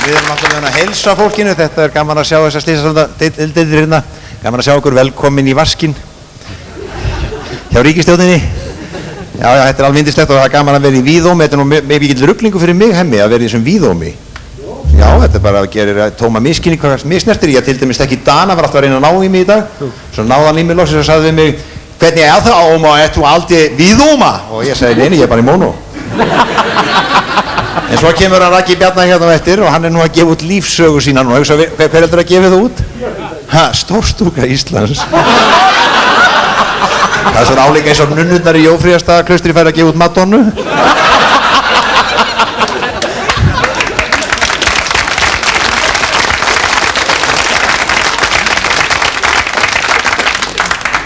Við erum alltaf að heilsa fólkinu, þetta gaman að sjá þessa slísadeildir hérna. Gaman að sjá okkur velkomin í vaskinn hjá ríkisstjórninni. Já, þetta alveg yndislegt og það gaman að vera í víðómi. Þetta nú mikill ruglingu fyrir mig hemmi að vera í þessum víðómi. Já, þetta bara gerir tóma misskilning hvað misnertir. Ég til dæmis ekki Dana var alltaf að reyna að ná í mig í dag. Svo náðan í mig loksins og sagði við mig, hvernig það Óma, ert þú aldrei víðóma? Og ég sagði, neini, ég bara í mónó. En svo kemur hann Raggi Bjarnar hérna á eftir og hann nú að gefa út lífssögu sína nú. Hver heldur að gefa það út? Stórstúka Íslands. Það svona álíka eins og nunnurnar í Jófríðarstaðaklaustri fær að gefa út Madonnu.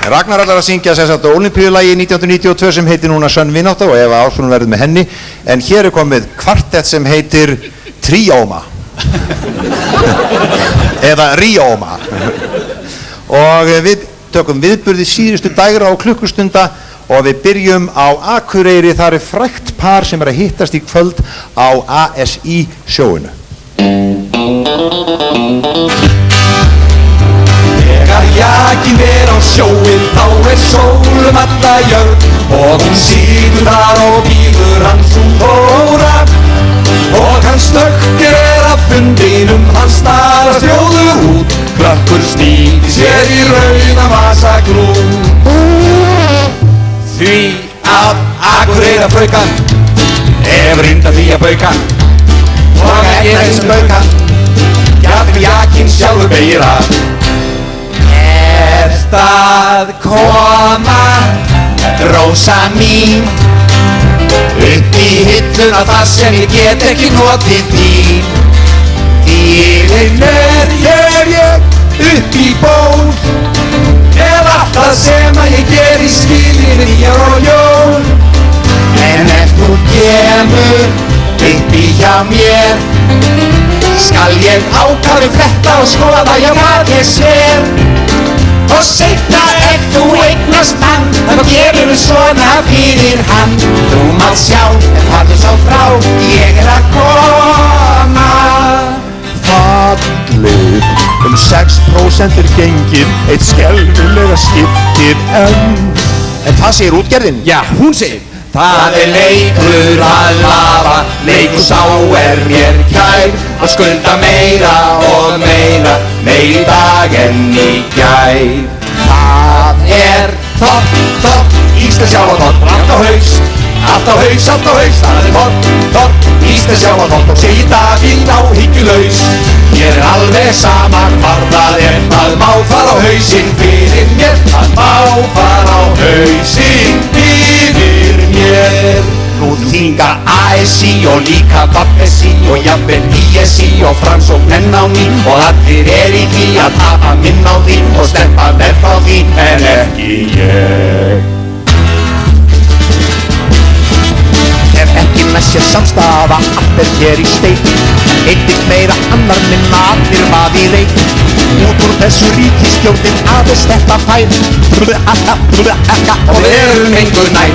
Ragnar ætlar að syngja Ólympíulagi 1992 sem heitir núna Sönn vinátta og Eva Ásrún verður með henni. En hér komið kvartett sem heitir Tríóma. Eða Ríóma. Og við tökum viðburði síðustu dægra og klukkustunda og við byrjum á Akureyri. Það frægt par sem að hittast í kvöld á ASI sjóinu. Þegar jakinn á sjóinn þá sól alla jörð og hún situr þar og bíður hans Þóra og hann snöggir af fundinum, hann starast hljóður út, klökkur sníti sér í rauðan vasaklút. Því að Akureyrarfraukan reyndar því að bauka og ekki þeim sem baukan, jafnvel jakinn sjálfur beygir af. Ert að koma, Rósa mín, upp í hilluna þar sem ég get ekki notið þín. Þín ég upp í ból, með allt það sem að ég ger í skilin nýjar og jól. En ef þú kemur upp í hjá mér, skal ég ákafið fletta og skoða já hvað ég sér. Og seinna ef þú eignast mann, þá gerum við svona fyrir hann. Þú mátt sjá, en farðu svo frá, ég að koma. Fallið 6% gengið, eitt skelfilega skiptir enn. En hvað segir útgerðin? Já, hún segir, það leikur að lafa, leikur sá mér kær, að skulda meira og meira, meir í dag en í gær. Það topp, íslensk sjávarþorp, allt á haus, það topp, íslensk sjávarþorp og segir Davíð áhyggjulaus. Mér alveg sama hvar það má fara á hausinn fyrir mér, það má fara á hausinn fyrir mér. Nú þinga ASI og líka VAPSI og jafnvel ISI og Framsókn enn á ný og allir í því að hafa minn á því og sleppa verð frá því en ekki ég. Ef ekki næst sér samstafa, allt hér í steik, einnig meira annar minna allir vaði í reik. Út úr þessu ríkisstjórnin aðeins þetta fær og við erum engu nær.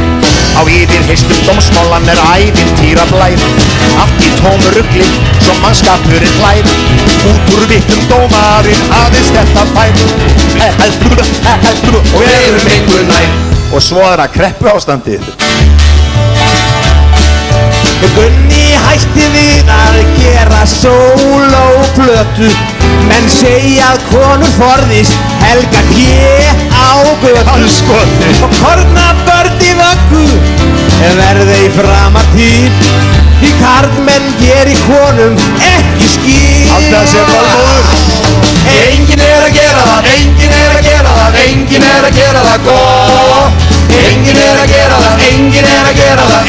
Á yfirheyslu dómsmálan ævintýrablær, allt í tómu rugli, svo mannskapurinn hlær. Út úr vittum dómarinn aðeins þetta fær og við erum engu nær. Og svo það kreppuástandið. Gunni hætti við að gera sólóplötu, menn segja að konur forðist Helga P. á götu. Og kornabörn í vöggu verði í framatíð, því karlmenn geri konum ekki skil. Alltaf sem valmóður. Enginn að gera það, enginn að gera það, enginn að gera það gott. Enginn að gera það, enginn að gera það,